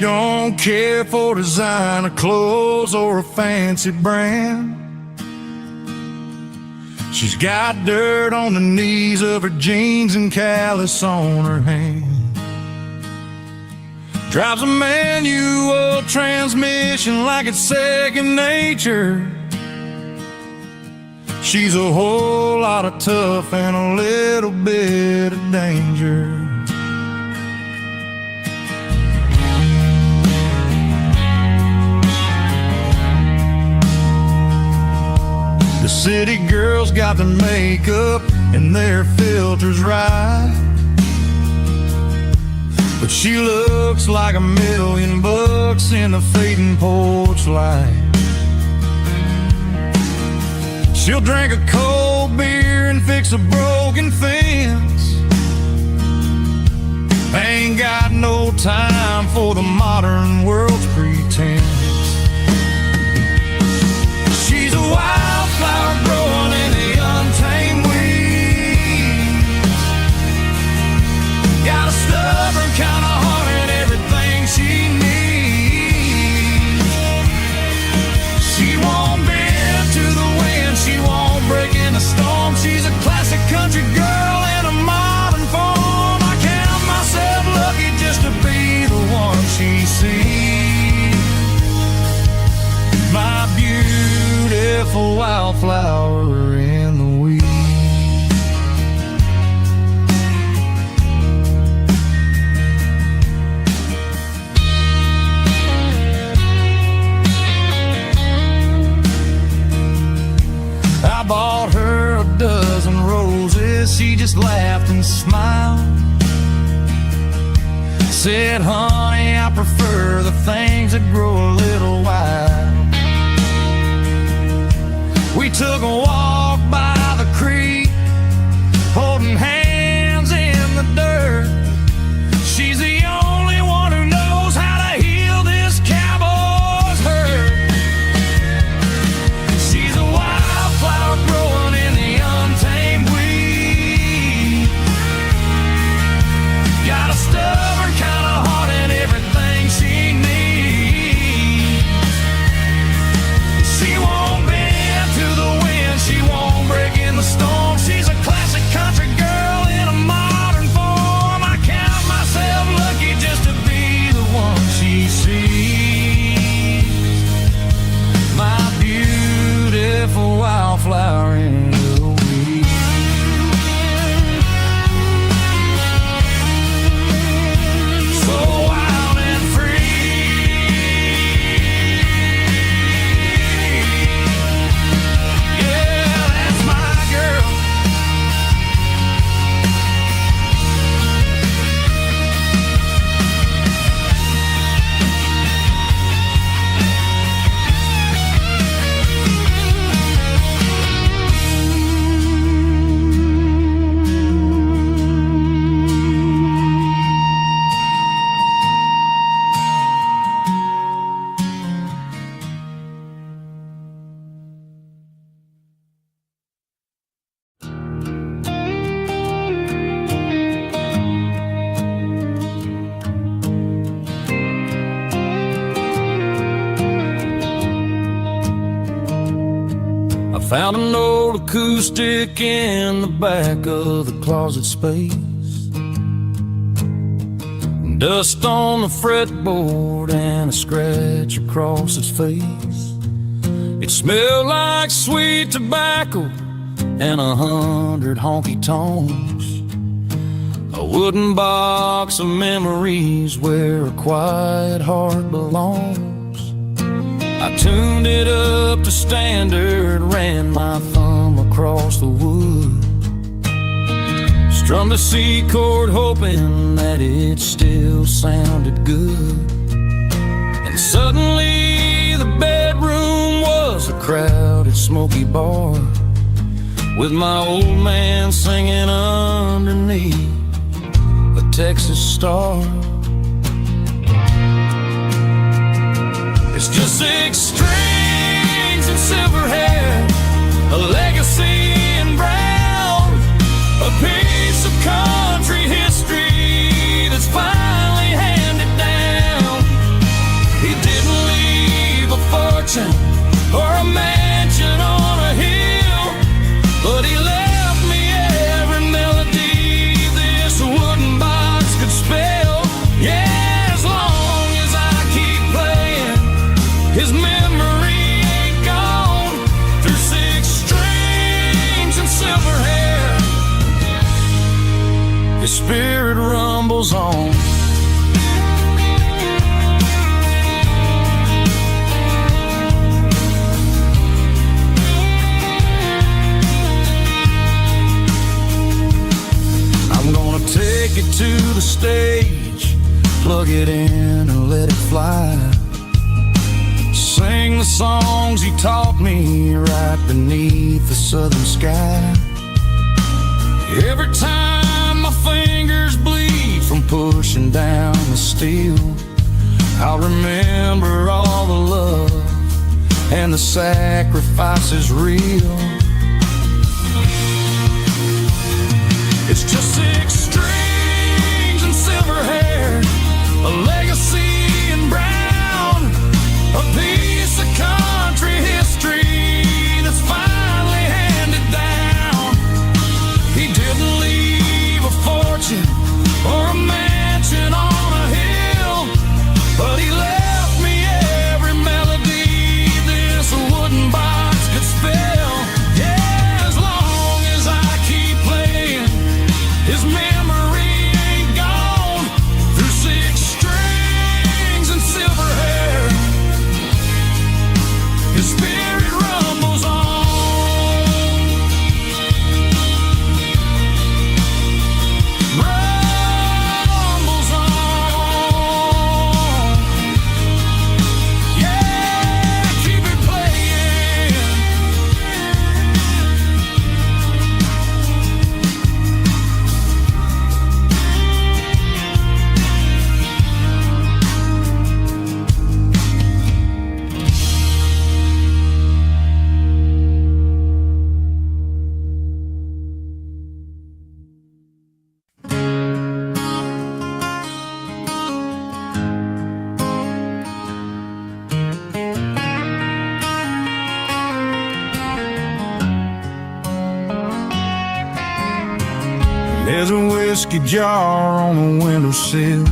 don't care for designer clothes or a fancy brand. She's got dirt on the knees of her jeans and callus on her hand. Drives a manual transmission like it's second nature. She's a whole lot of tough and a little bit of danger. The city girls got their makeup and their filters right, but she looks like $1,000,000 in the fading porch light. She'll drink a cold beer and fix a broken fence. Ain't got no time for the modern world's pretense. She's a wildflower growing in the untamed weeds. Got a stubborn kind of heart and everything she needs. She won't bend to the wind, she won't break in the storm. She's a classic country girl in a modern form. I count myself lucky just to be the one she sees. My beautiful wildflower in the weeds. I bought her a dozen roses, she just laughed and smiled. Said, honey, I prefer the things that grow a little wild. We took a walk by the creek, holding hands in the dirt. She's the only one who knows how to heal this cowboy's hurt. She's a wildflower growing in the untamed weed. Got a stubborn kind of heart and everything she needs. She won't bend to the wind, she won't break in the storm. She's a classic country girl in a modern form. I count myself lucky just to be the one she sees. My beautiful wildflower in the weeds. So wild and free. Yeah, that's my girl. I found an old acoustic in the back of the closet space. Dust on the fretboard and a scratch across its face. It smelled like sweet tobacco and 100 honky tonks. A wooden box of memories where a quiet heart belongs. I tuned it up to standard, ran my thumb across the wood, strummed the C chord hoping that it still sounded good. And suddenly the bedroom was a crowded smoky bar, with my old man singing underneath a Texas star. It's just 6 strings and silver hair, a legacy in brown, a piece of country history that's finally handed down. fortune or a mansion on a hill, but he left me every melody this wooden box could spell. Yeah, as long as I keep playing, his memory ain't gone. Through 6 strings and silver hair, his spirit rumbles on. Take it to the stage, plug it in and let it fly. Sing the songs he taught me right beneath the southern sky. Every time my fingers bleed from pushing down the steel, I'll remember all the love and the sacrifices real. It's just 6 strings and silver hair, a legacy in brown, a piece of country history that's finally handed down. He didn't leave a fortune or a mansion on a hill, but he left me every melody this wooden box could spell. Yeah, as long as I keep playing, his memory ain't gone. Through 6 strings and silver hair, his spirit rumbles on. Rumbles on. Yeah, keep it playing. There's a whiskey jar on the windowsill,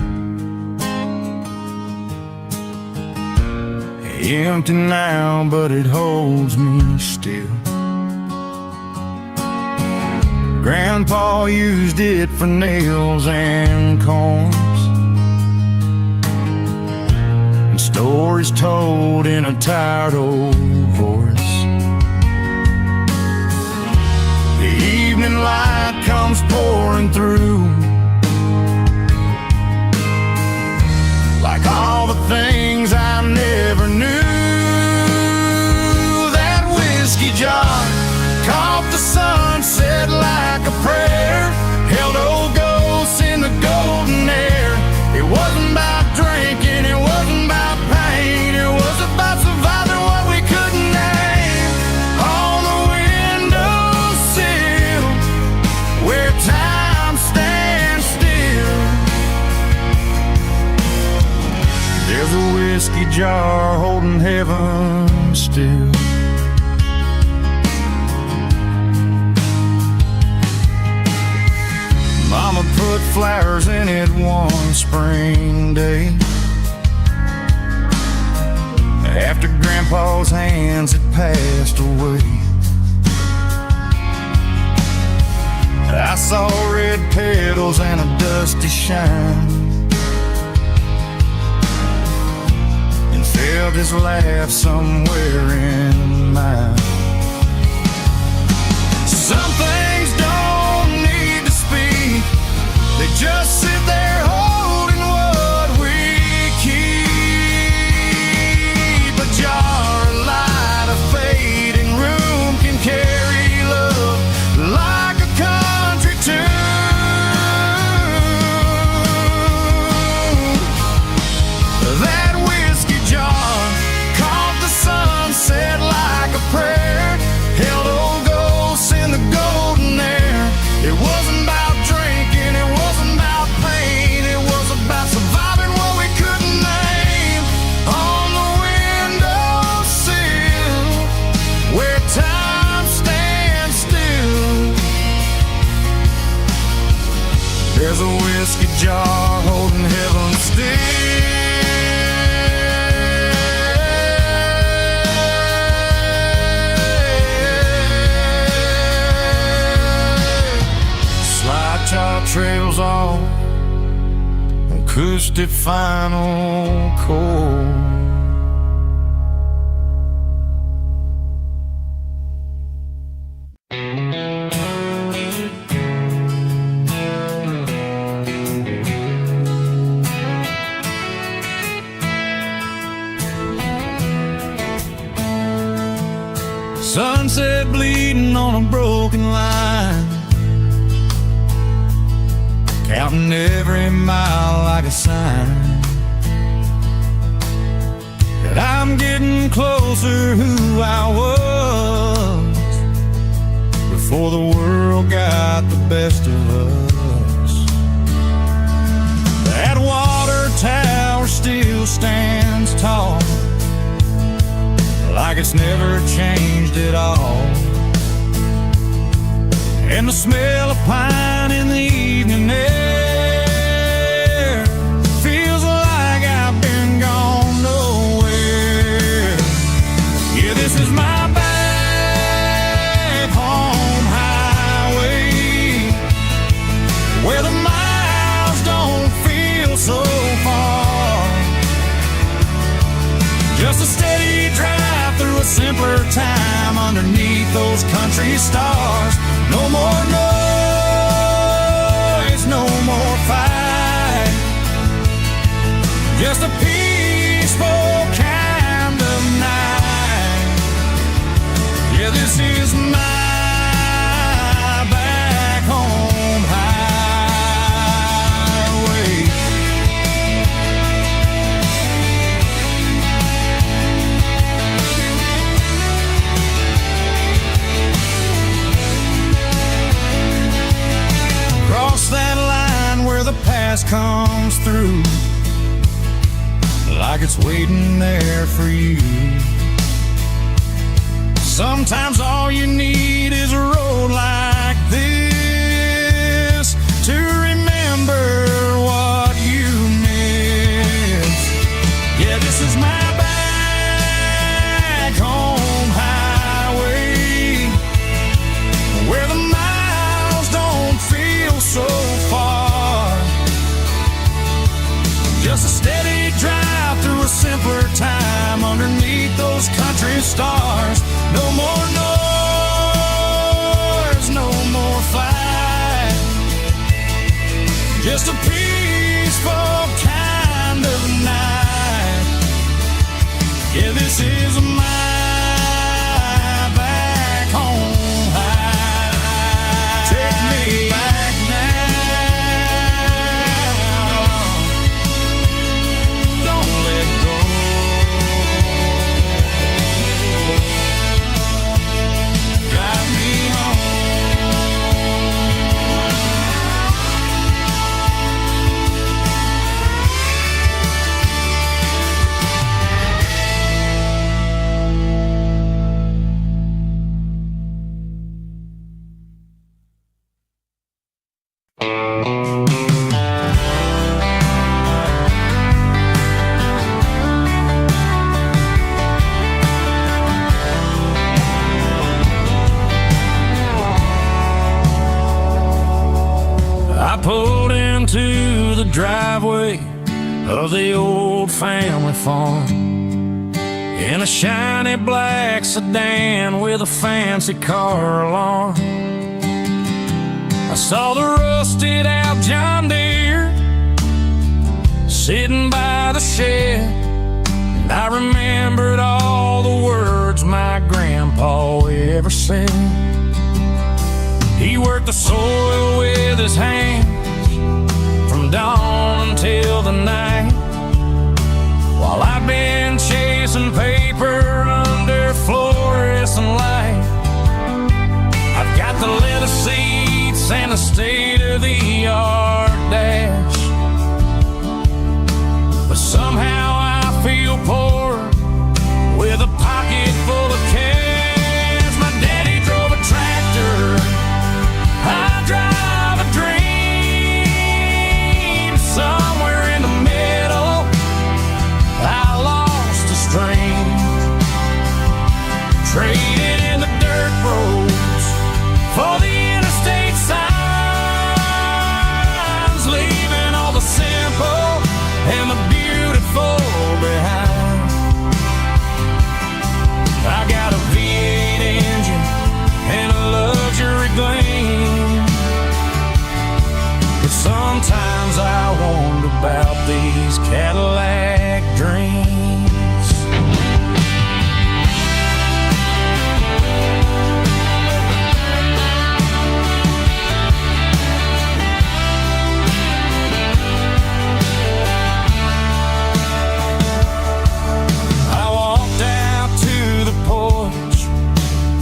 empty now, but it holds me still. Grandpa used it for nails and corns, and stories told in a tired old voice. The evening light comes pouring through, like all the things I never knew. That whiskey jar caught the sunset like a prayer, held old ghosts in the golden air. It wasn't about drinking, it wasn't about pain, it was about surviving what we couldn't name. On the windowsill, where time stands still, there's a whiskey jar holding heaven still. Mama put flowers in it one spring day, after Grandpa's hands had passed away. I saw red petals and a dusty shine, and felt his laugh somewhere in mine. Some things don't need to speak, they just sit there holding what we keep. A jar, a light, a fading room can carry love like a country tune. That whiskey jar caught the sunset like a prayer, held old ghosts in the golden air. It wasn't about drinking, it wasn't about jar holding heaven still. Slide chalk trails off acoustic final chord. Sunset bleeding on a broken line, counting every mile like a sign that I'm getting closer who I was before the world got the best of us. That water tower still stands tall, like it's never changed at all. And the smell of pine in the evening air feels like I've been gone nowhere. Yeah, this is my back home highway, where the miles don't feel so far. Just a steady drive through a simpler time underneath those country stars. No more noise, no more fight, just a peaceful kind of night. Yeah, this is my back home highway. Cross that line where the past comes through, like it's waiting there for you. Sometimes all you need is a road like this to remember what you missed. Yeah, this is my back home highway, where the miles don't feel so far. Just a steady drive through a simpler time underneath those country stars. No more noise, no more fight, just a peaceful kind of night. Yeah, this is my back home high. Take me back now, don't let go. Drive me I pulled into the driveway of the old family farm in a shiny black sedan with a fancy car alarm. I saw the rusted out John Deere sitting by the shed, and I remembered all the words my grandpa ever said. He worked the soil with his hands from dawn until the night, while I've been chasing paper under fluorescent light. I've got the leather seats and a state-of-the-art dash, but somehow I feel poor with a pocket full of cash. My daddy drove a tractor, I drive a dream, trading in the dirt roads for the interstate signs, leaving all the simple and the beautiful behind. I got a V8 engine and a luxury gleam, but sometimes I wonder about these Cadillac dreams.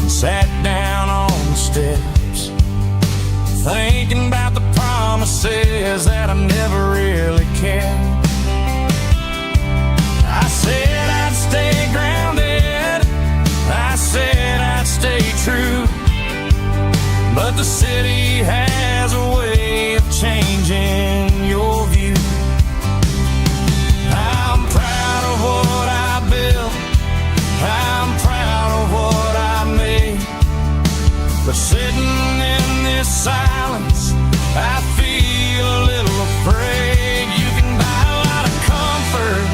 Sat down on the steps, thinking about the promises that I never really kept. I said I'd stay grounded, I said I'd stay true, but the city has a way of changing your view. I'm proud of what I built, I'm proud of what I made, but sitting in this silence, I feel a little afraid. You can buy a lot of comfort,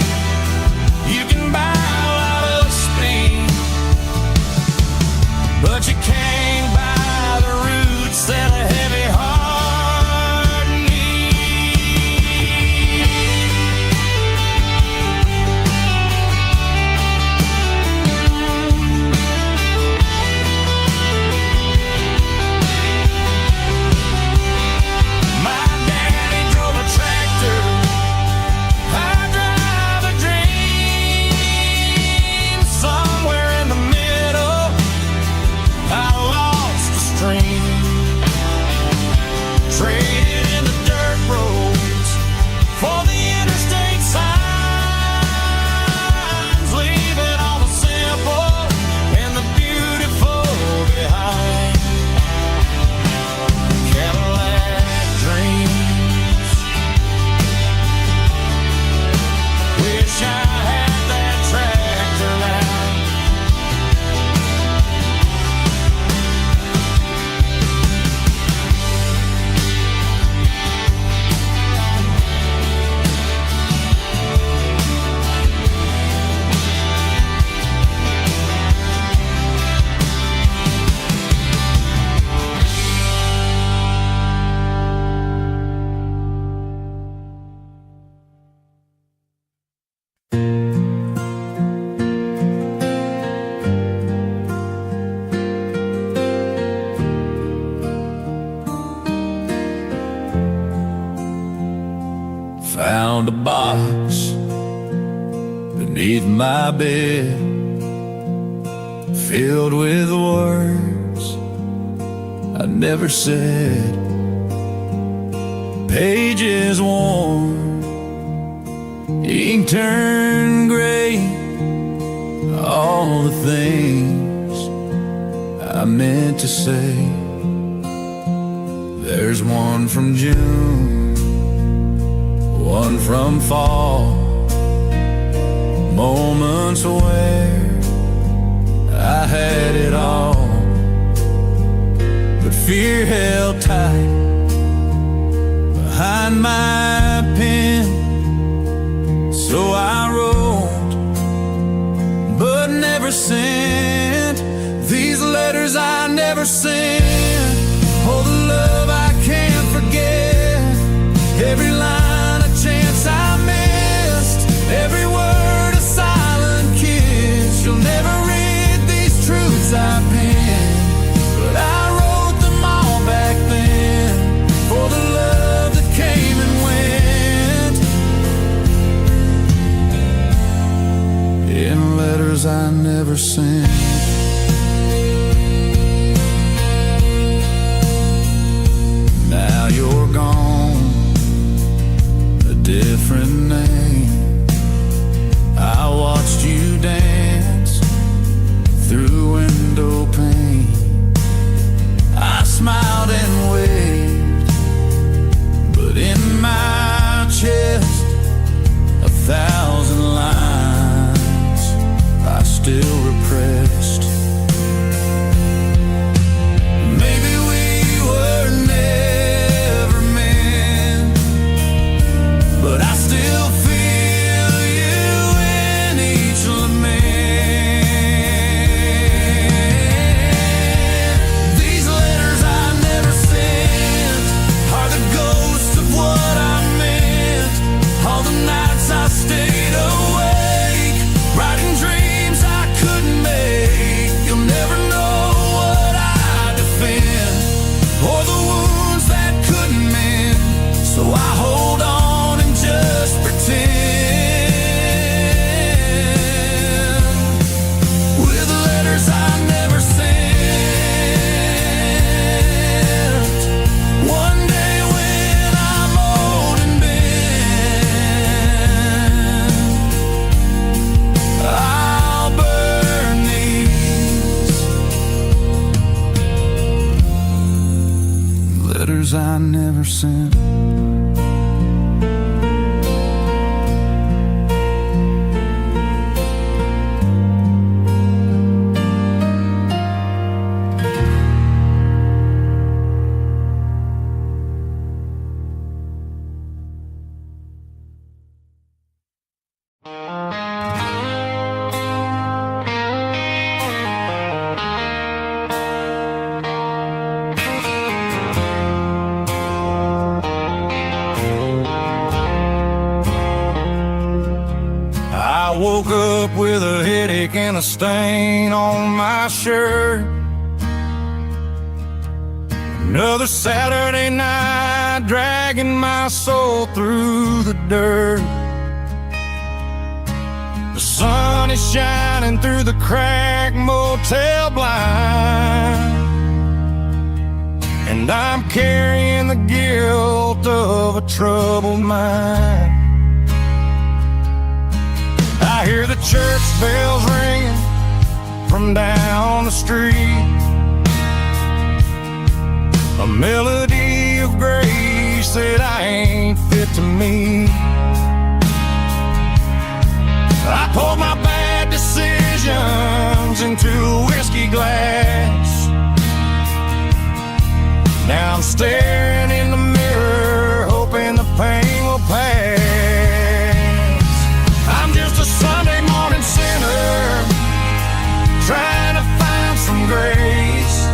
you can buy a lot of speed, but you can't buy the roots that a heavy heart needs. My daddy drove a tractor, I drive a dream. Somewhere in the middle, I lost the stream. Traded in the dirt roads for the interstate signs, leaving all the simple and the beautiful behind. Cadillac dreams. Wish I had that tractor now. Found a box beneath my bed, filled with words I never said. Pages worn, ink turned gray, all the things I meant to say. There's one from June, one from fall, moments where I had it all, but fear held tight behind my pen. So I wrote, but never sent, these letters I never sent. Oh, the love I can't forget, every line a chance I missed, every word a silent kiss. You'll never read these truths I penned, but I wrote them all back then for the love that came and went, in letters I never sent. Now you're gone, a different name. I watched you dance through window pane. I smiled and waved, but in my chest 1,000 lines I still repressed. letters I never sent. I woke up with a headache and a stain on my shirt. Another Saturday night dragging my soul through the dirt. The sun is shining through the cracked motel blind, and I'm carrying the guilt of a troubled mind. I hear the church bells ringing from down the street, a melody of grace that I ain't fit to meet. I poured my bad decisions into a whiskey glass. Now I'm staring in the mirror, hoping the pain will pass. I'm just a Sunday morning sinner, trying to find some grace,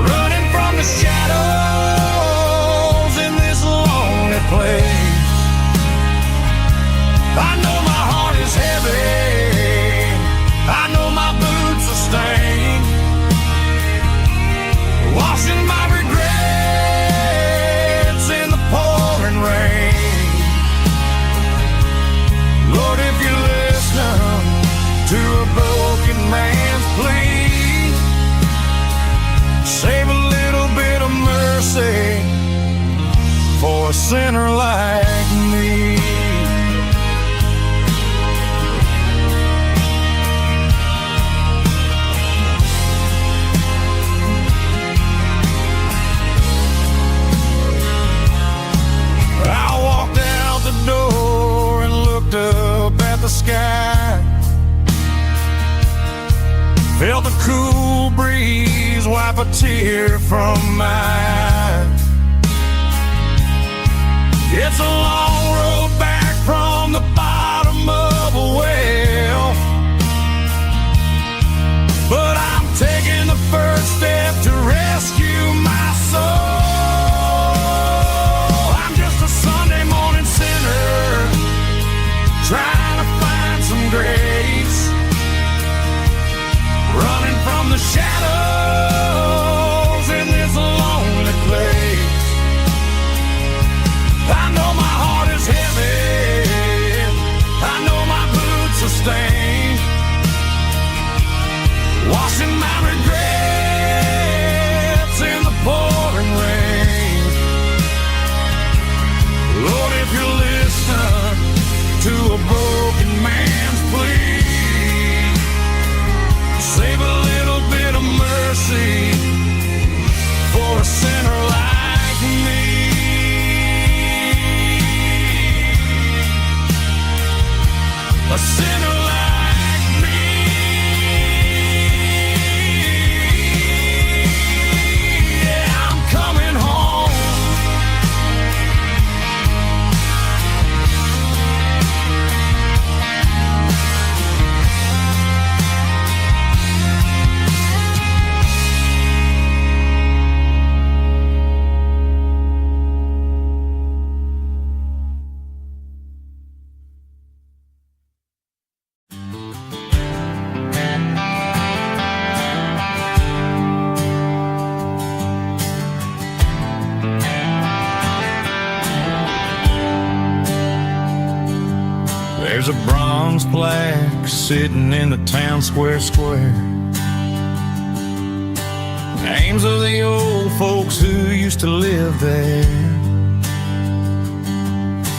running from the shadows in this lonely place. I know my heart is heavy, I know my boots are stained, washing my regrets in the pouring rain. Lord, if you listen to a broken man's plea, save a little bit of mercy for a sinner like me. I walked out the door and looked up at the sky, felt the cool breeze wipe a tear from my eye. It's a long road back from the bottom of a well, but I'm taking the first step to rescue my soul. I'm just a Sunday morning sinner, trying to find some grace, running from the shadows in this lonely place. I know my heart is heavy, I know my boots are stained, washing my regrets in the pouring rain. Lord, if you listen to a broken man's plea, save a little bit of mercy for a sinner like me. A sinner like me. Yeah, I'm coming home. There's a bronze plaque sitting in the town square. Names of the old folks who used to live there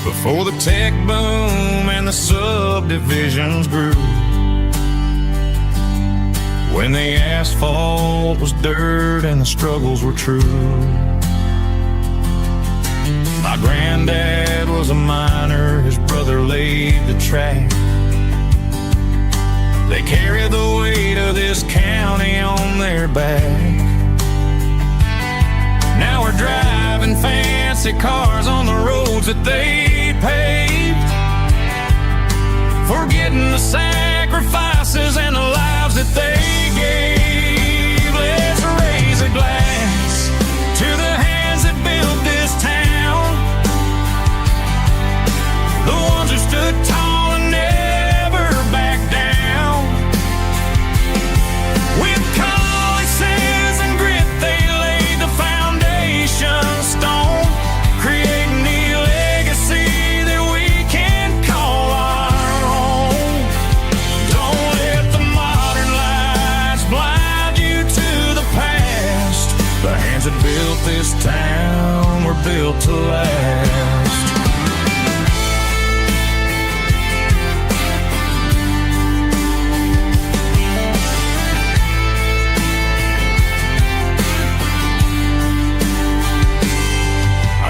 before the tech boom and the subdivisions grew. when the asphalt was dirt and the struggles were true. My granddad was a miner, his brother laid the track. They carried the weight of this county on their back. Now we're driving fancy cars on the roads that they paved, forgetting the sacrifices and the lives that they gave. Let's raise a glass to the hands that built this town, the ones who stood tall and never backed down. With calluses and grit they laid the foundation stone, creating the legacy that we can call our own. Don't let the modern lights blind you to the past. The hands that built this town were built to last.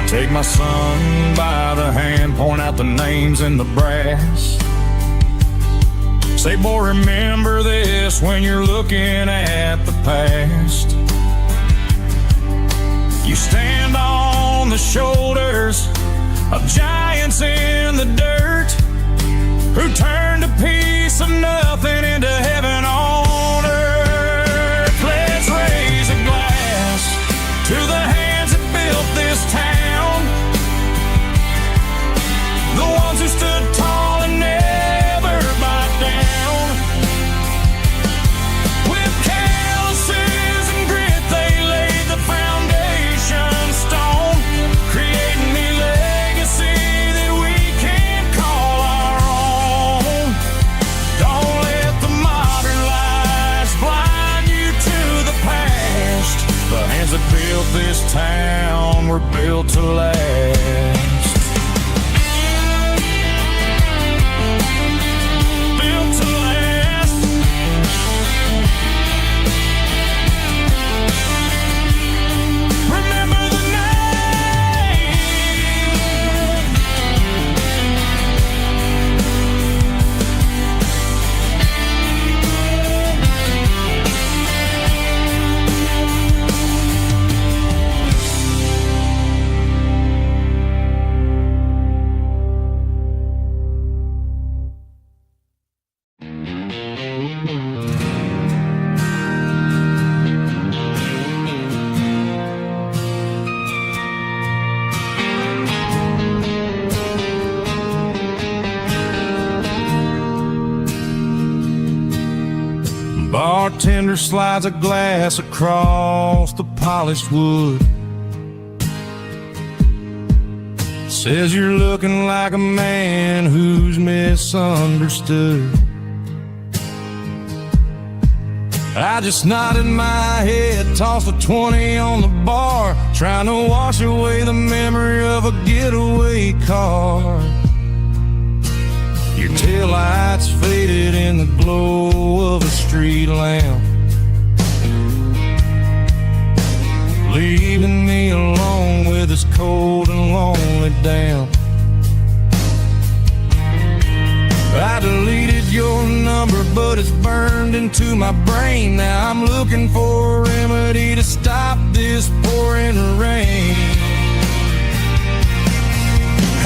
Take my son by the hand, point out the names in the brass. Say, boy, remember this when you're looking at the past. You stand on the shoulders of giants in the dirt, who turned a piece of nothing into heaven on earth. Let's raise a glass to the hands that built this town, the ones who stood tall and never backed down. With calluses and grit they laid the foundation stone, creating the legacy that we can call our own. Don't let the modern lights blind you to the past. The hands that built this town were built to last. Bartender slides a glass across the polished wood, says you're looking like a man who's misunderstood. I just nodded my head, tossed a 20 on the bar, trying to wash away the memory of a getaway car. Your taillights faded in the glow of a street lamp, leaving me alone with this cold and lonely damp. I deleted your number, but it's burned into my brain. Now I'm looking for a remedy to stop this pouring rain.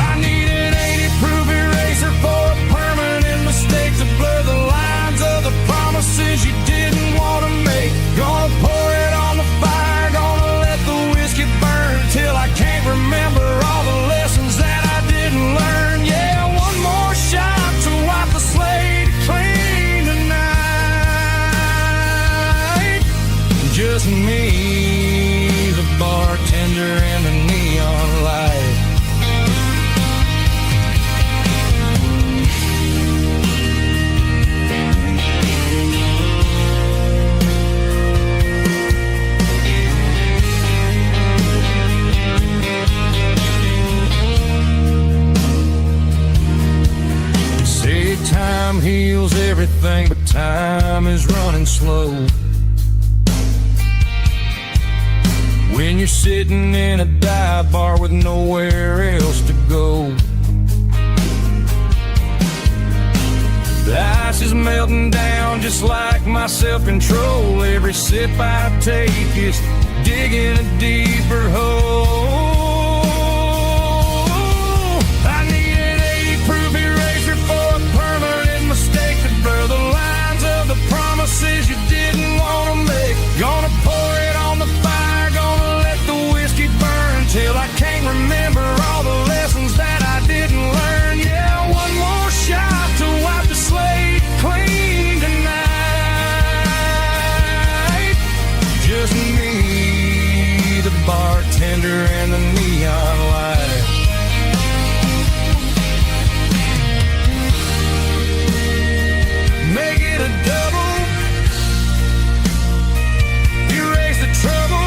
I need an 80-proof eraser for a permanent mistake to blur the lines of the promises you didn't want to make. Gonna pour it on the fire, gonna let the whiskey burn till I can't remember all the lessons that I didn't learn. Yeah, one more shot to wipe the slate clean tonight. Just me, the bartender, and the neon light. Say time heals everything, but time is running slow. When you're sitting in a dive bar with nowhere else to go. The ice is melting down just like my self-control. Every sip I take is digging a deeper hole. I need an 80-proof eraser for a permanent mistake to blur the lines of the promises you didn't want to make. Gonna pour it on the fire, gonna let the whiskey burn till I can't remember all the lessons that I didn't learn. Yeah, one more shot to wipe the slate clean tonight. Just me, the bartender, and the neon light. Make it a double, erase the trouble.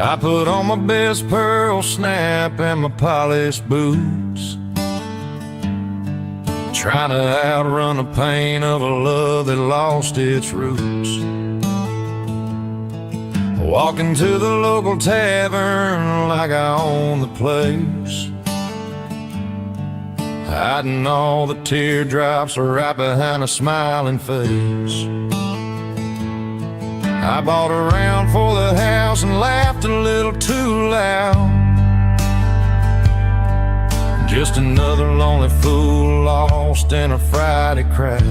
I put on my best pearl snap and my polished boots, trying to outrun the pain of a love that lost its roots. Walk into the local tavern like I own the place, hiding all the teardrops right behind a smiling face. I bought a round for the house and laughed a little too loud. Just another lonely fool lost in a Friday crowd.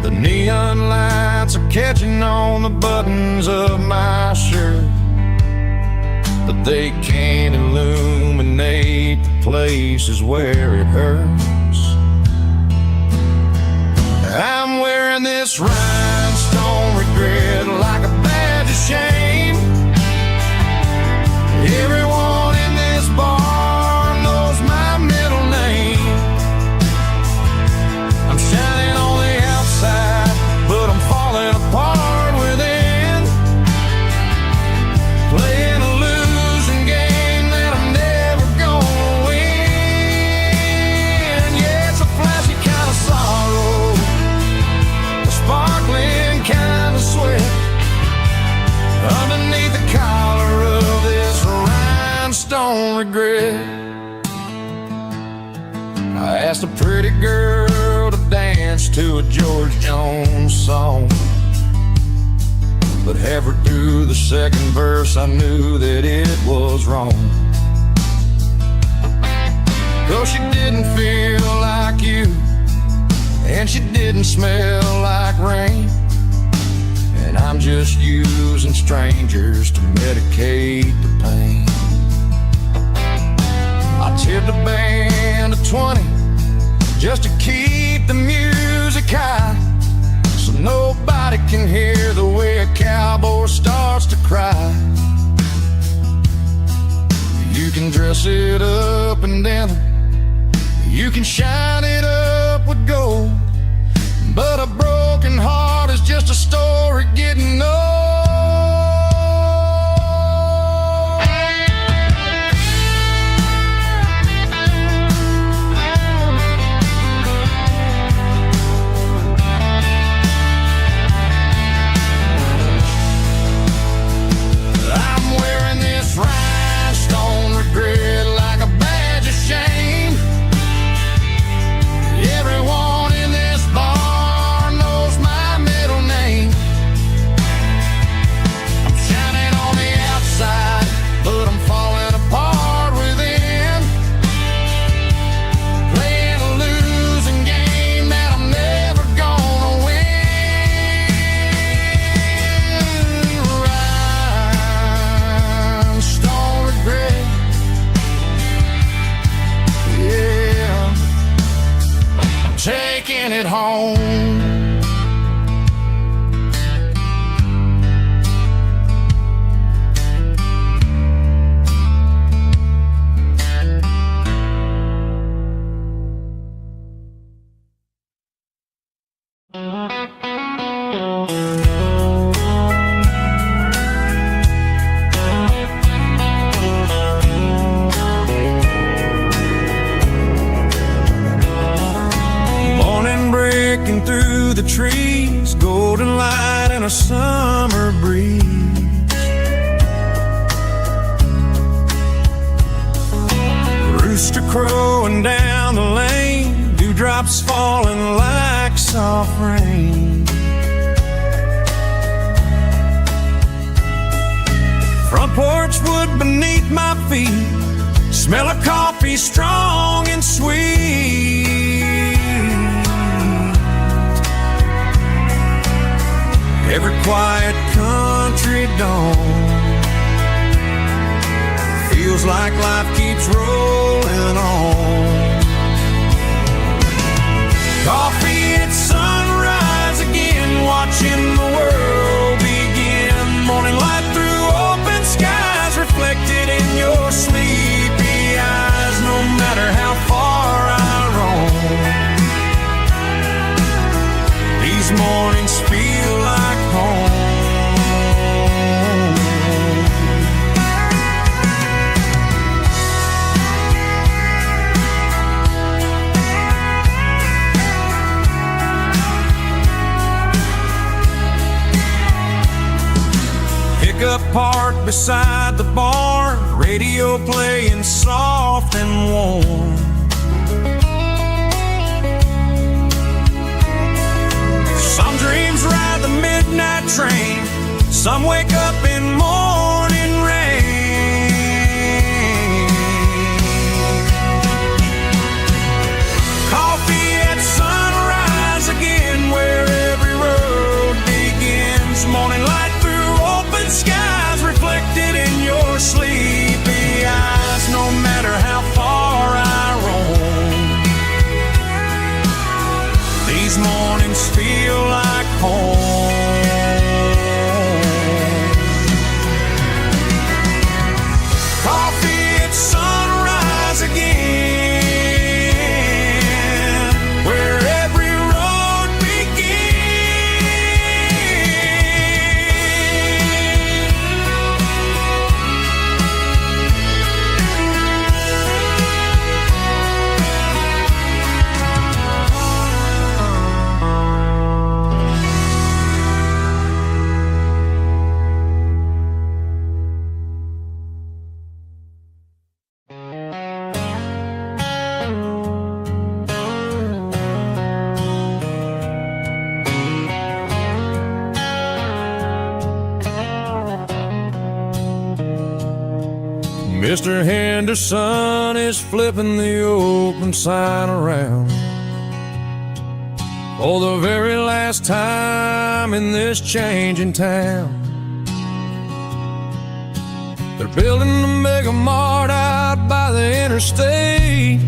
The neon lights are catching on the buttons of my shirt, but they can't illuminate the places where it hurts. I'm wearing this rhinestone regret like a badge of shame. Everyone in this bar knows my middle name. I'm shining on the outside, but I'm falling apart within, playing a losing game that I'm never gonna win. Yeah, it's a flashy kind of sorrow, sparkling kind of sweat underneath the collar of this rhinestone regret. I asked a pretty girl to dance to a George Jones song, but halfway through the second verse I knew that it was wrong. Though she didn't feel like you, and she didn't smell like rain, and I'm just using strangers to medicate the pain. I tipped a band of 20 just to keep the music high, so nobody can hear the way a cowboy starts to cry. You can dress it up in denim, you can shine it up with gold, but a broken heart is just a story getting old. I'm wearing this rhinestone regret like a badge of shame. summer breeze. Rooster crowing down the lane, dewdrops falling like soft rain. Front porch wood beneath my feet, smell of coffee strong and sweet. Every quiet country dawn feels like life keeps rolling on. Coffee at sunrise again, watching the world begin. Morning light through open skies, reflected in your sleepy eyes. No matter how far I roam, these mornings feel like home. Pickup parked beside the barn, radio playing soft and warm. Some dreams ride the midnight train, some wake up in morning rain. Coffee at sunrise again, where every road begins. Morning light through open skies, reflected in your sleepy eyes. No matter how far I roam, these mornings feel like home. Coffee at sunrise again, where every road Mr. Henderson is flipping the open sign around for the very last time in this changing town. They're building the mega mart out by the interstate,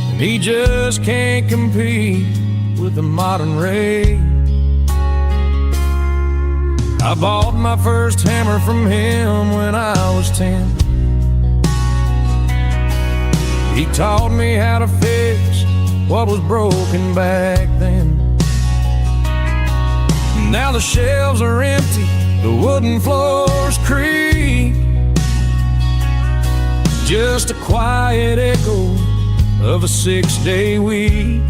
and he just can't compete with the modern rate. I bought my first hammer from him when I was 10. He taught me how to fix what was broken back then. Now the shelves are empty, the wooden floors creak, just a quiet echo of a 6-day week.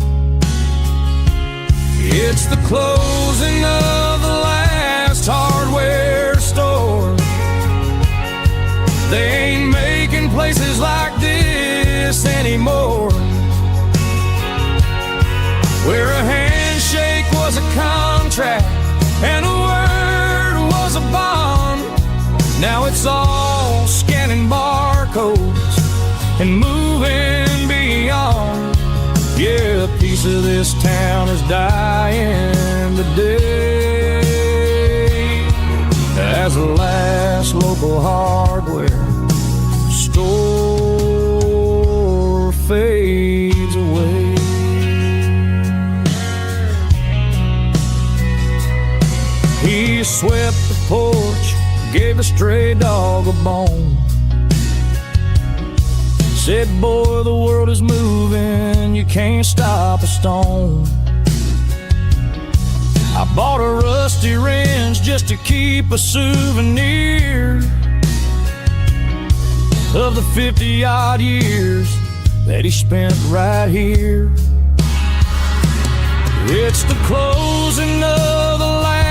It's the closing of the last hardware store. They ain't making places like this anymore, where a handshake was a contract and a word was a bond. Now it's all scanning barcodes and moving beyond. Yeah, a piece of this town is dying today, as the last local hardware store fades away. He swept the porch, gave a stray dog a bone, said, boy, the world is moving, you can't stop a stone. I bought a rusty wrench just to keep a souvenir of the 50-odd years that he spent right here. It's the closing of the last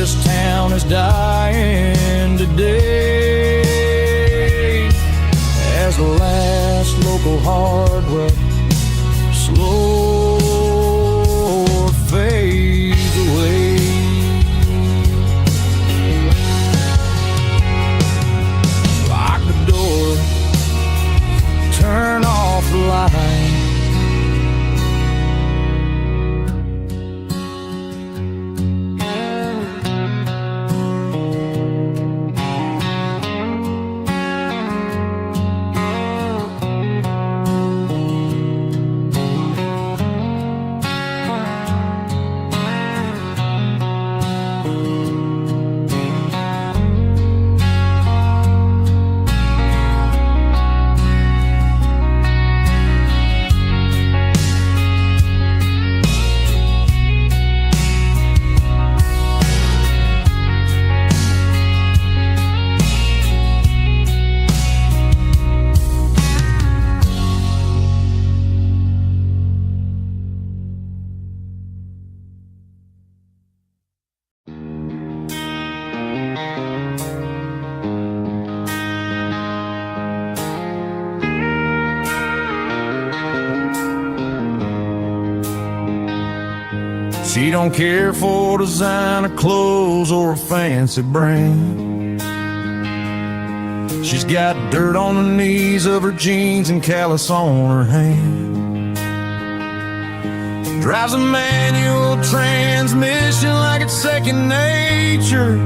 this town is dying today, as the last local hardware slow fades away. Lock the door, turn off the light. She don't care for designer clothes or a fancy brand. She's got dirt on the knees of her jeans and callus on her hand. Drives a manual transmission like it's second nature.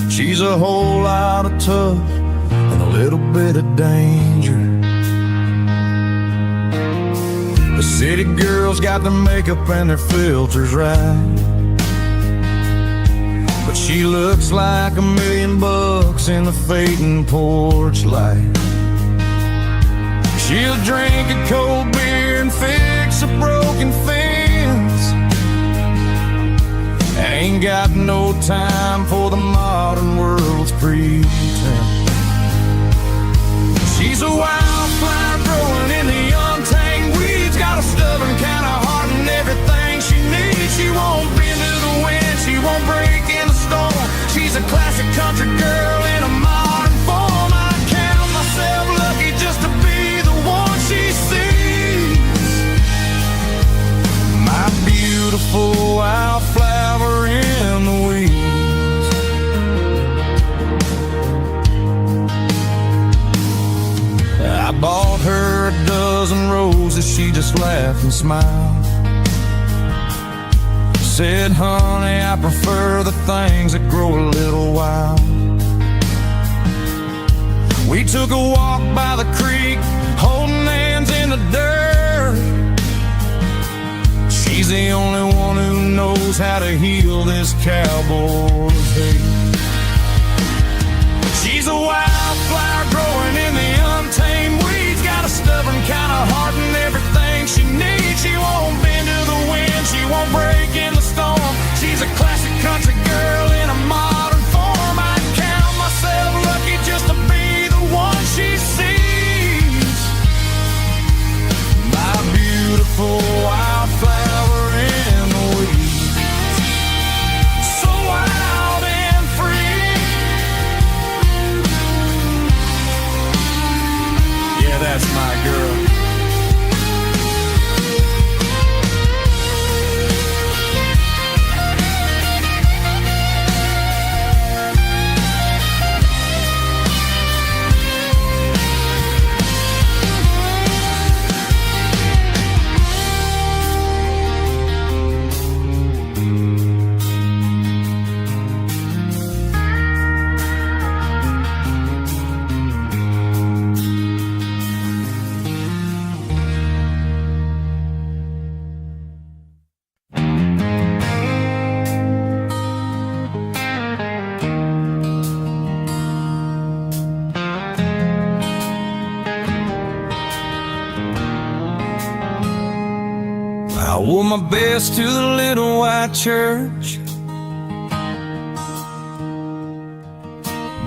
She's a whole lot of tough and a little bit of danger. The city girls got their makeup and their filters right, but she looks like $1 million in the fading porch light. She'll drink a cold beer and fix a broken fence. Ain't got no time for the modern world's pretense. She's a wildflower growing in the untamed weeds. Got a stubborn kind of heart and everything she needs. She won't bend to the wind, she won't break in the storm. She's a classic country girl in a modern form. I count myself lucky just to be the one she sees. My beautiful wildflower in the weeds. I bought her a dozen roses, she just laughed and smiled. Said, honey, I prefer the things that grow a little wild. We took a walk by the creek, holding hands in the dirt. She's the only one who knows how to heal this cowboy's hate. She's a wildflower growing in the untamed weeds. Got a stubborn kind of heart and everything she needs. She won't bend to the wind, she won't break in the storm. She's a classic country girl in a modern form. I count myself lucky just to be the one she sees. My beautiful wildflower in the weeds. So wild and free. Yeah, that's my girl. I wore my best to the little white church,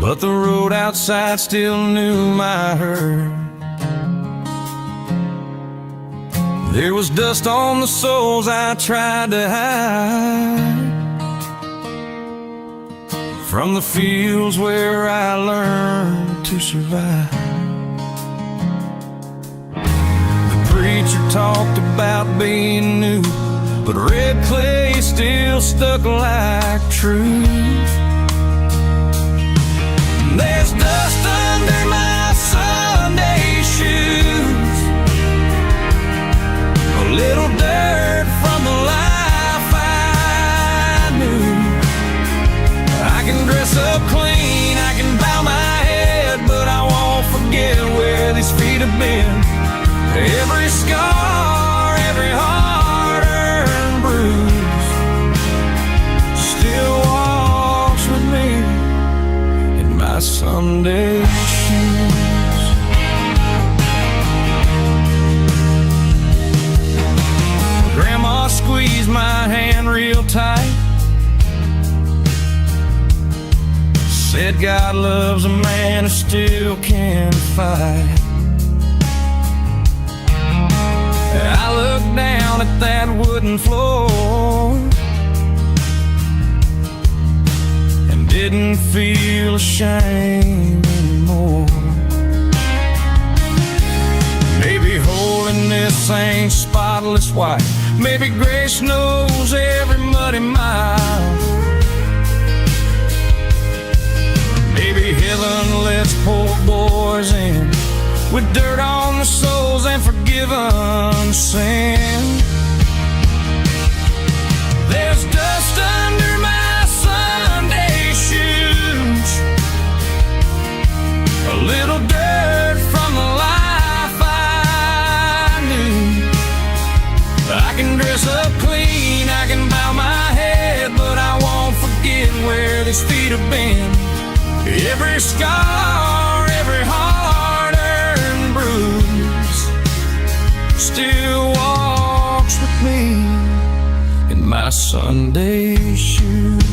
but the road outside still knew my hurt. There was dust on the soles I tried to hide, from the fields where I learned to survive. The preacher talked about being new, but red clay still stuck like truth. There's dust under my Sunday shoes, a little dirt from the life I knew. I can dress up clean, I can bow my head, but I won't forget where these feet have been. Every scar, every hard-earned bruise still walks with me in my Sunday shoes. Grandma squeezed my hand real tight, said God loves a man who still can fight. I looked down at that wooden floor and didn't feel ashamed anymore. Maybe holiness ain't spotless white, maybe grace knows every muddy mile. Maybe heaven lets poor boys in with dirt on their souls and forgiven sin. There's dust under my Sunday shoes, a little dirt from the life I knew. I can dress up clean, I can bow my head, but I won't forget where these feet have been. Every scar, every hard-earned bruise still walks with me in my Sunday shoes.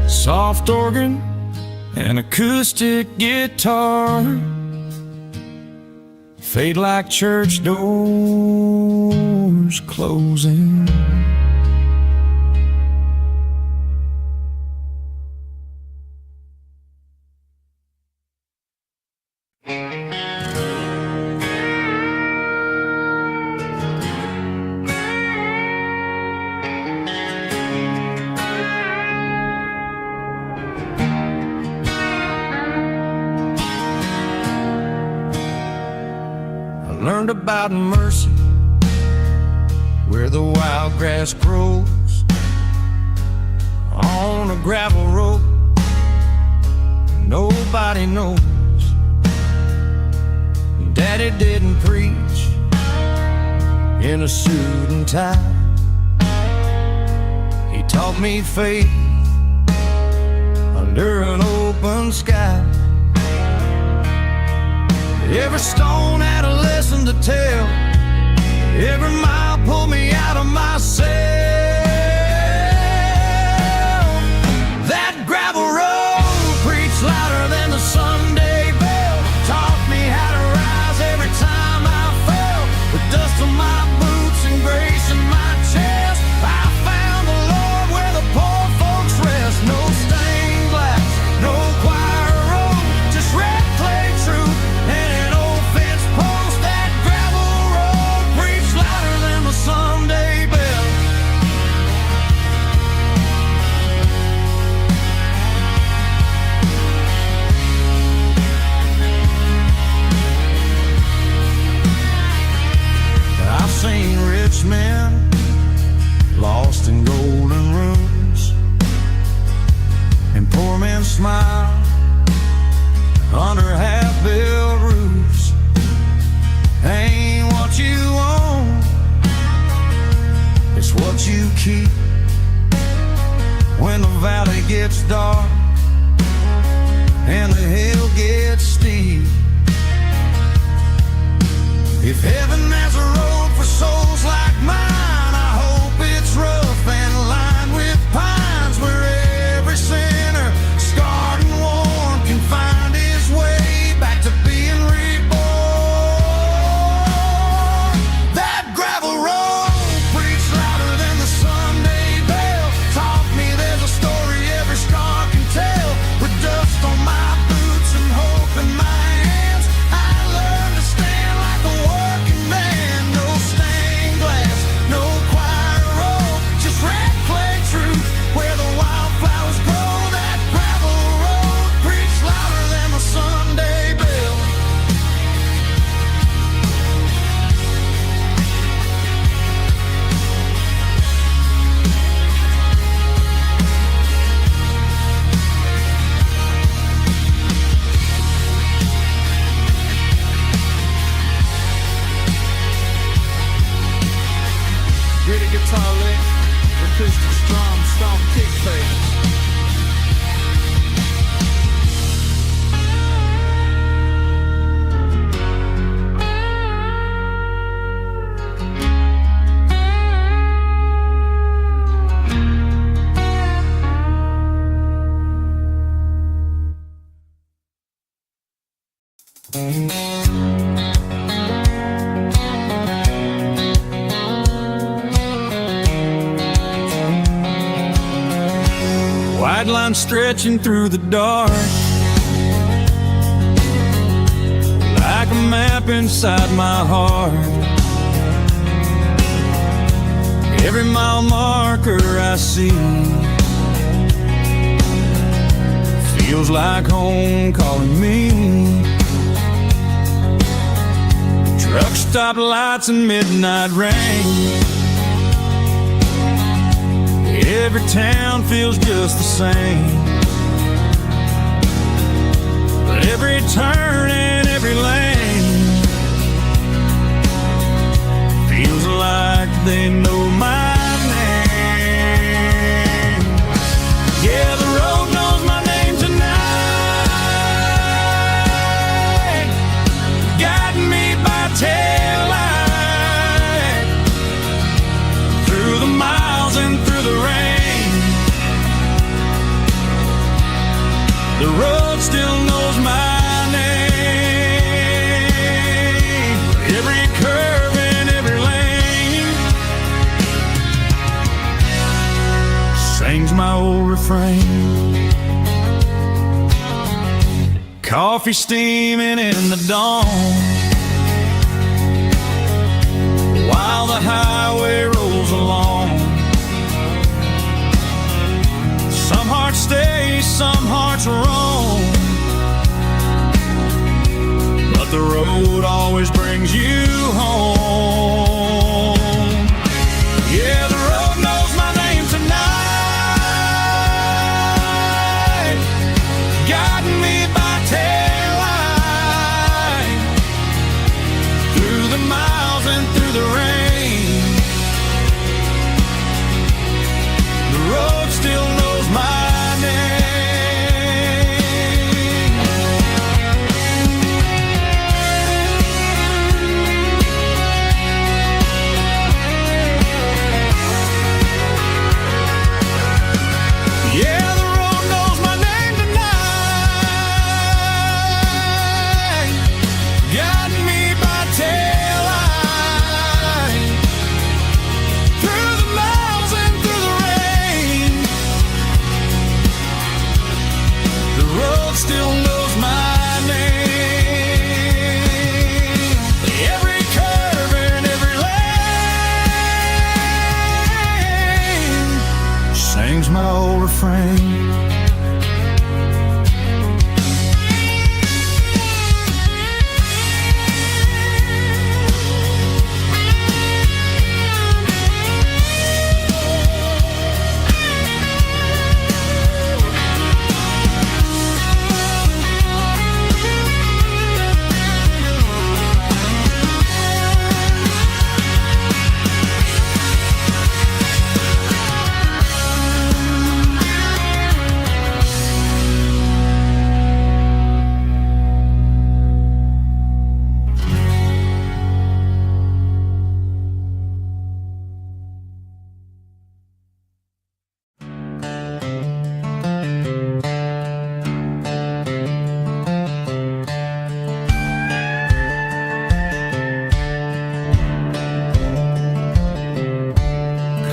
Soft organ, an acoustic guitar fade like church doors closing. Learned about mercy where the wild grass grows on a gravel road nobody knows. Daddy didn't preach in a suit and tie. He taught me faith under an open sky. Every stone had a lesson to tell, every mile pulled me out of myself. That gravel road preached louder than the Sunday bell, taught me how to rise every time I fell. With dust on my boots and grace in my chest, I found the Lord where the poor folks rest. No stained glass, no choir road, just red clay truth and an old fence post. That gravel road preached louder than the Sunday bell. I've seen rich men lost in golden rooms, and poor men smile under half-built roofs. Ain't what you own, it's what you keep. When the valley gets dark and the hill gets steep, if heaven has a road for souls like mine, White line stretching through the dark, like a map inside my heart. Every mile marker I see feels like home calling me. Truck stop lights and midnight rain. Every town feels just the same, but every turn and every lane feels like they know my name. Yeah, the road knows my name tonight, guiding me by taillight through the miles and through the rain. The road still knows my name. Every curve and every lane sings my old refrain. Coffee steaming in the dawn, while the highway rolls along. Some hearts stay, some hearts roam, but the road always brings you home. Yeah, the road knows my name tonight, guiding me by taillight through the miles and through the rain. The road still knows my name. Yeah, the road knows my name tonight, guiding me by taillight through the miles and through the rain. The road still knows my name. Every curve and every lane sings my old refrain.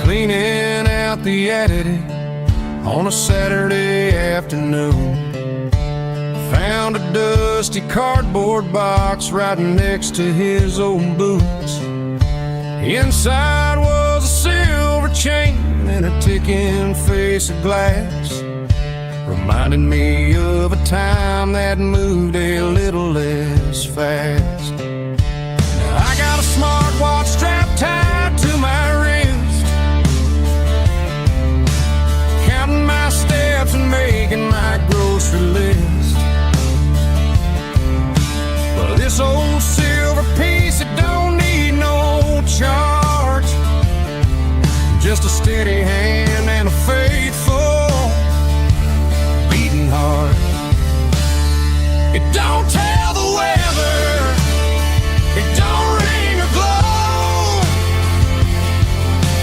Cleaning out the attic on a Saturday afternoon, found a dusty cardboard box right next to his old boots. Inside was a silver chain and a ticking face of glass, reminding me of a time that moved a little less fast. Now I got a smartwatch strapped tied to my wrist, counting my steps and making my grocery list. But this old silver piece, it don't need no charge, just a steady hand and a faithful beating heart. It don't tell the weather, it don't ring or glow,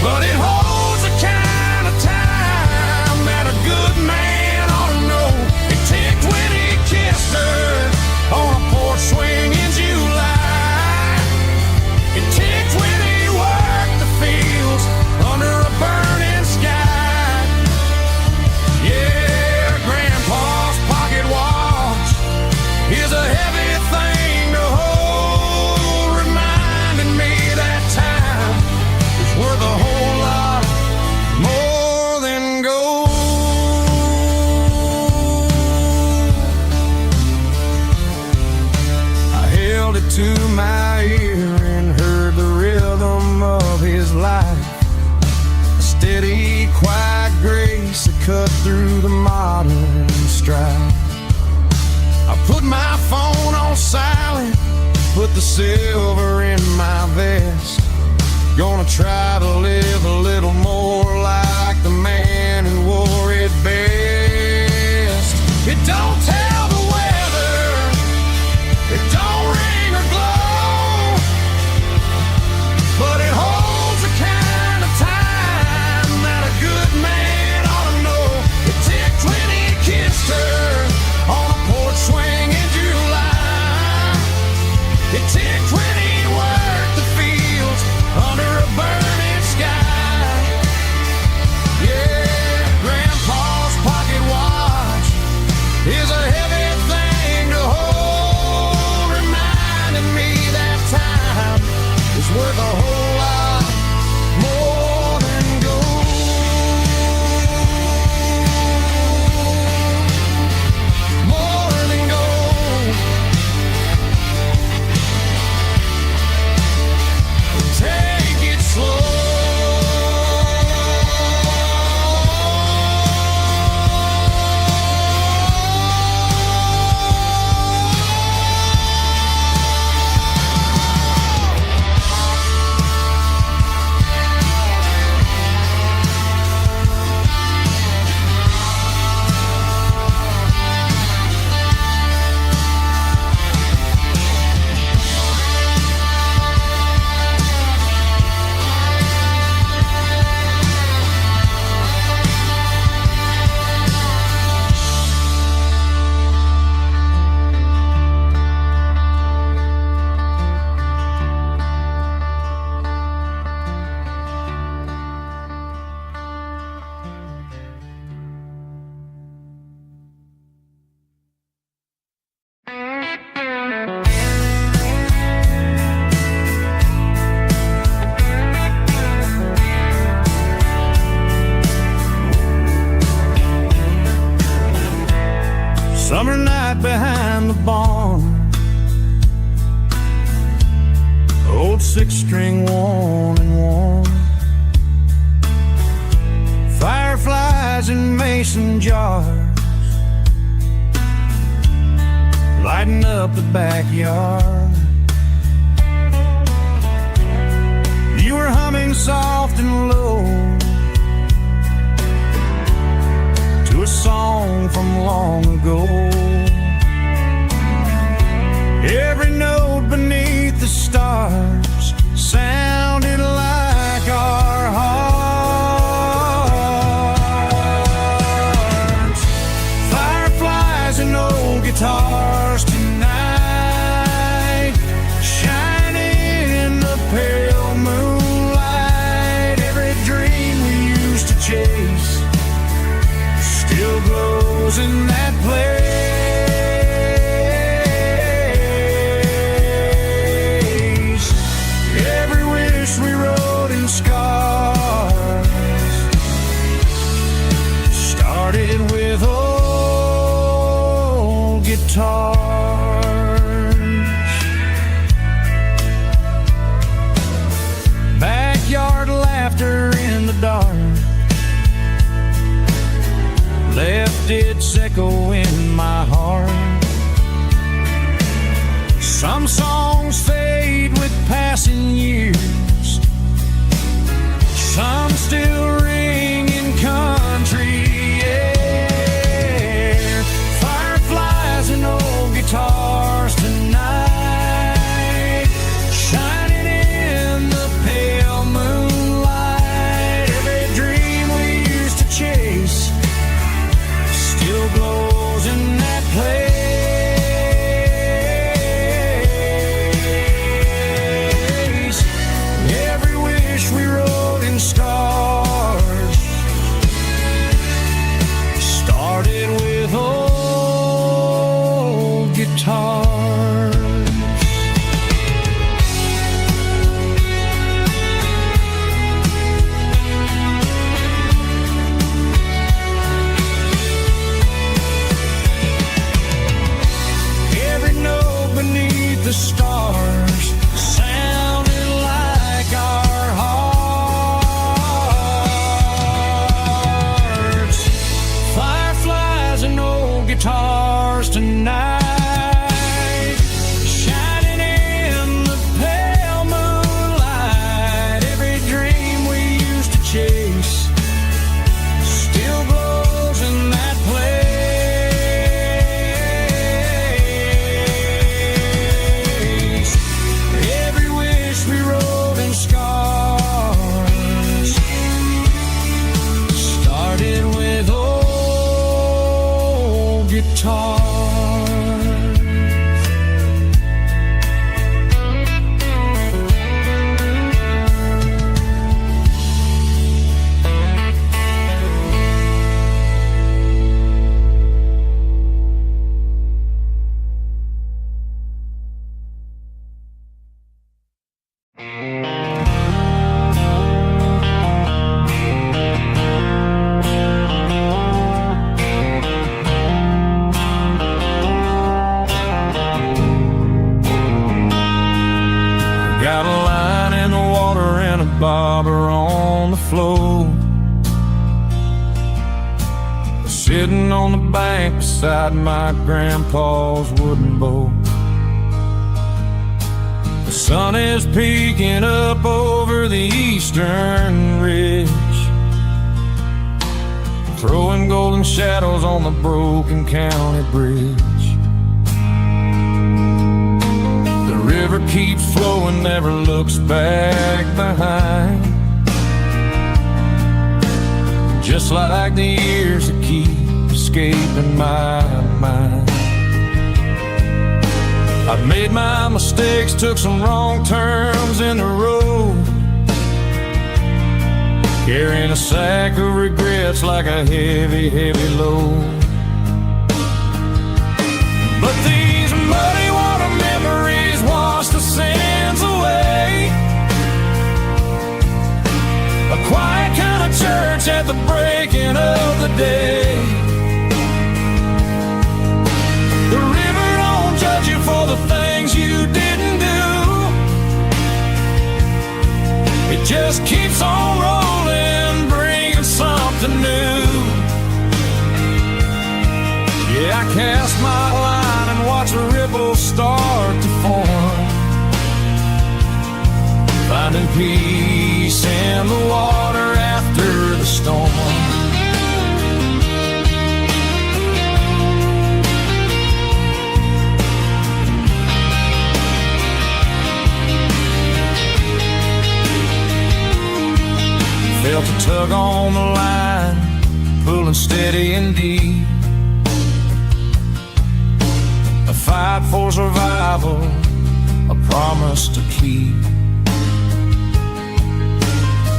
but it holds the kind of time that a good man ought to know. It ticked when he kissed her on a porch swing held it to my ear and heard the rhythm of his life. A steady, quiet grace that cut through the modern strife. I put my phone on silent, put the silver in my vest. Gonna try to live a little more like the man who wore it best. It don't tell the weather, it don't ring or glow, but it holds the kind of time that a good man ought to know. It ticked when he kissed her on a porch swing in July. It ticked when he worked the fields under a burning sky. Yeah, Grandpa's pocket watch is a heavy thing to hold, reminding me that time is worth a whole lot more than gold. More than gold. Take it slow. Summer night behind the barn, old six-string worn and worn, fireflies in mason jars lighting up the backyard. You were humming soft and low to a song from long ago. Every note beneath the stars sounded like our hearts. Fireflies and old guitars tonight, shining in the pale moonlight. Every dream we used to chase still glows in that place. Every wish we wrote in scars started with old guitars. Backyard laughter in the dark left its echo in my heart. Some songs fade with passing years, some still ring in country air. Fireflies and old guitars tonight, shining in the pale moonlight. Every dream we used to chase still glows in that place. Every wish we wrote in stars started with old guitars. Every note beneath the stars bobber on the floor, sitting on the bank beside my grandpa's wooden boat. The sun is peeking up over the eastern ridge, throwing golden shadows on the broken county bridge. The river keeps flowing, never looks back behind, just like the years that keep escaping my mind. I've made my mistakes, took some wrong turns in the road, carrying a sack of regrets like a heavy, heavy load. But these muddy water memories wash the sins away. A quiet kind of church at the breaking of the day. The river don't judge you for the things you didn't do. It just keeps on rolling, bringing something new. Yeah, I cast my line and watch a ripple start to form, finding peace in the water after the storm. Felt a tug on the line, pulling steady and deep. A fight for survival, a promise to keep.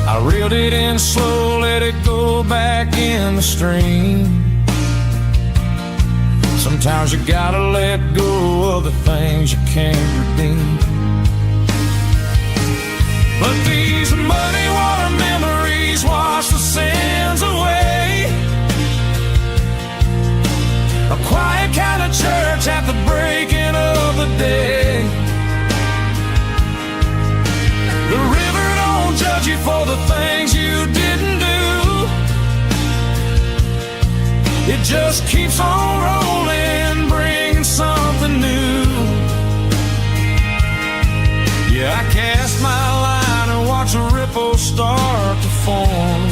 I reeled it in slow, let it go back in the stream. Sometimes you gotta let go of the things you can't redeem. But these muddy water memories wash the sins away. A quiet kind of church at the breaking of the day. The river don't judge you for the things you didn't do. It just keeps on rolling, bringing something new. Yeah, I cast my line and watch a ripple start to form,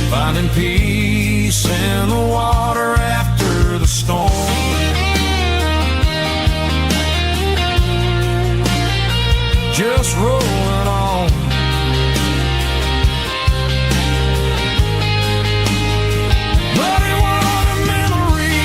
finding peace in the water after the storm. Just rolling on. Muddy water memory.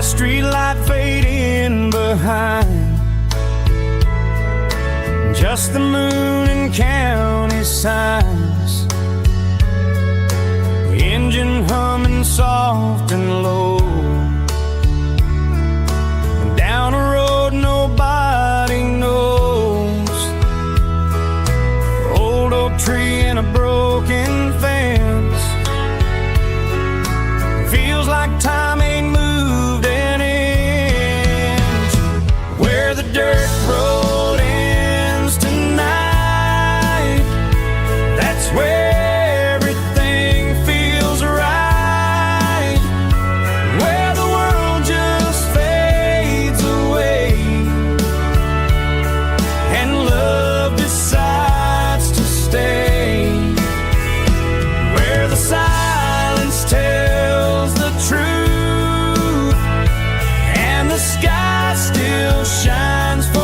Street light fading behind, just the moon and county signs, the engine humming soft and low, and down a road nobody knows, old oak tree and a broken fence, feels like time ain't moved an inch. Where the dirt road ends tonight, that's where everything feels right. Where the world just fades away and love decides to stay. Where the silence tells the truth and the sky still shines for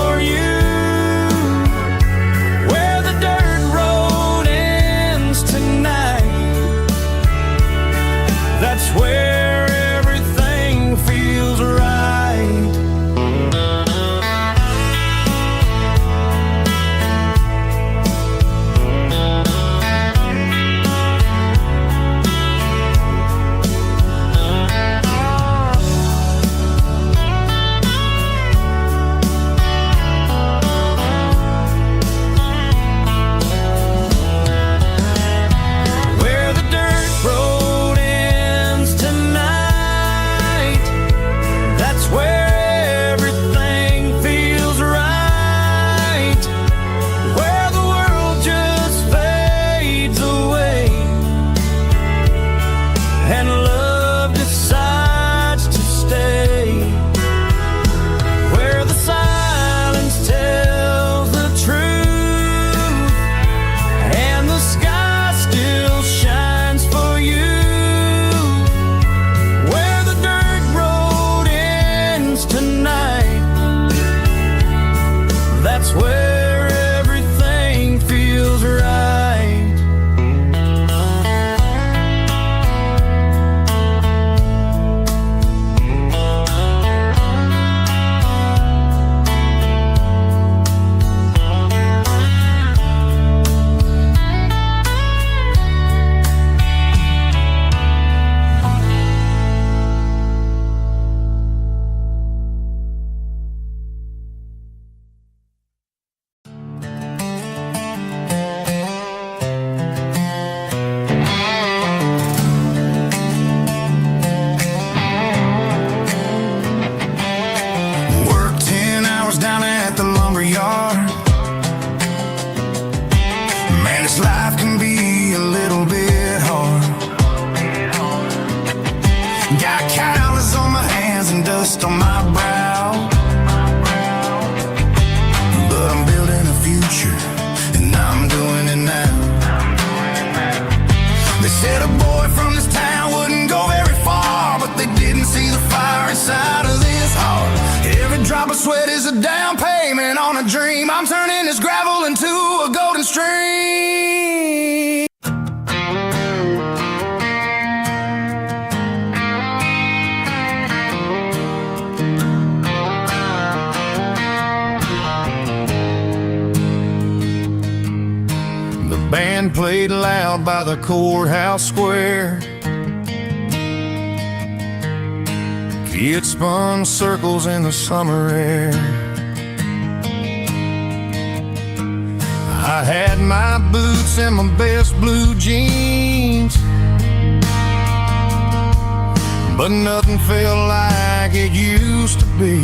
blaming on a dream. I'm turning this gravel into a golden stream. The band played loud by the courthouse square. It spun circles in the summer air. I had my boots and my best blue jeans, but nothing felt like it used to be.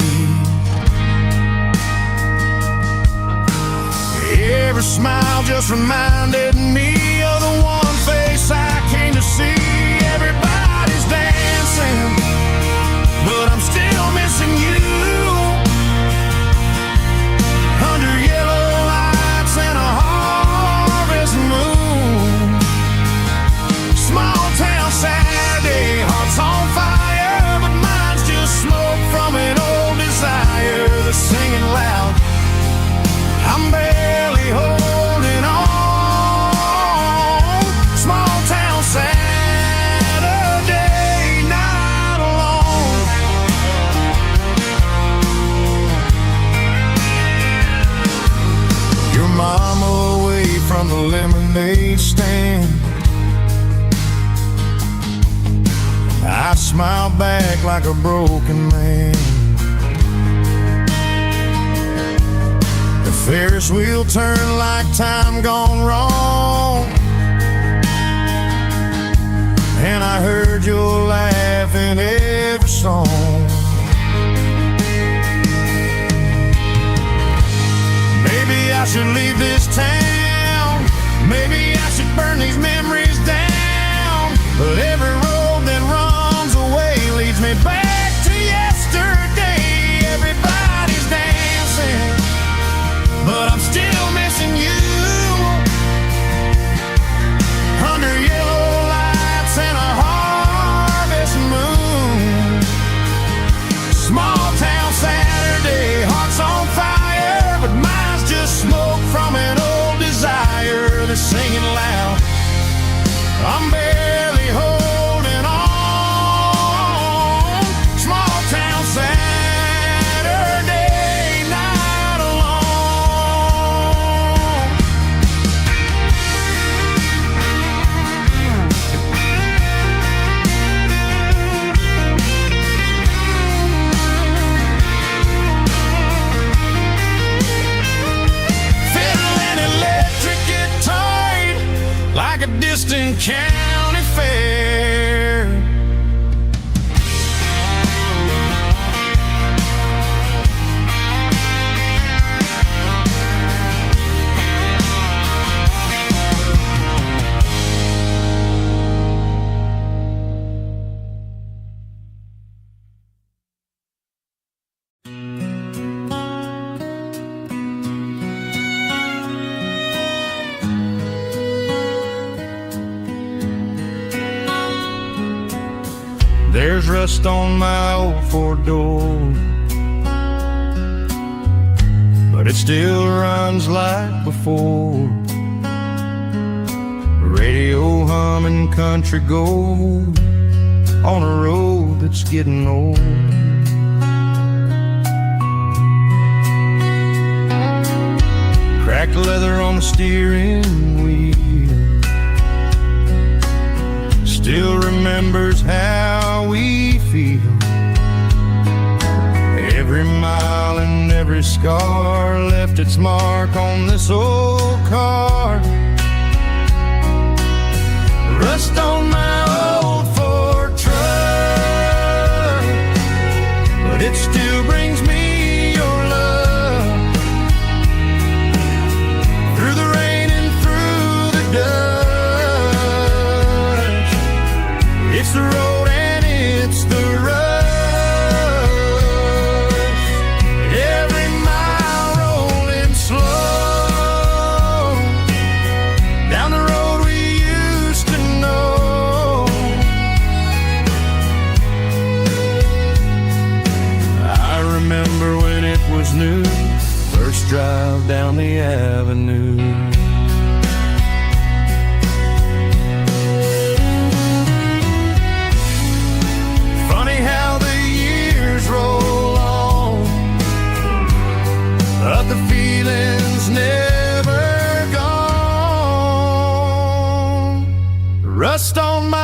Every smile just reminded me of the one face I came to see. Everybody's dancing, but I'm still missing you. Under yellow lights and a harvest moon. Small town Saturday, hearts on fire, but mine's just smoke from an old desire. They're singing loud, I'm barely holding on. Small town Saturday night alone. Your mama away from the lemonade stand. I smile back like a broken man. The Ferris wheel turned like time gone wrong, and I heard your laugh in every song. Maybe I should leave this town. Maybe I should burn these memories down. But every road that runs away leads me back to yesterday. Everybody's dancing, but I'm still missing you. Under yellow lights and a harvest moon. Small town Saturday, hearts on fire, but mine's just smoke from an old desire. They're singing loud, I'm barely holding on. Small town Saturday night alone. Fiddle and electric guitar like a distant county fair. There's rust on my old Ford door, but it still runs like before. Radio humming country gold on a road that's getting old. Cracked leather on the steering wheel still remembers how we feel. Every mile and every scar left its mark on this old car. Rust on my old Ford truck, but it still brings me your love. Through the rain and through the dust, it's the road and it's the rush. Every mile rolling slow down the road we used to know. first drive down the avenue. Funny how the years roll on, but the feeling's never gone. Rust on my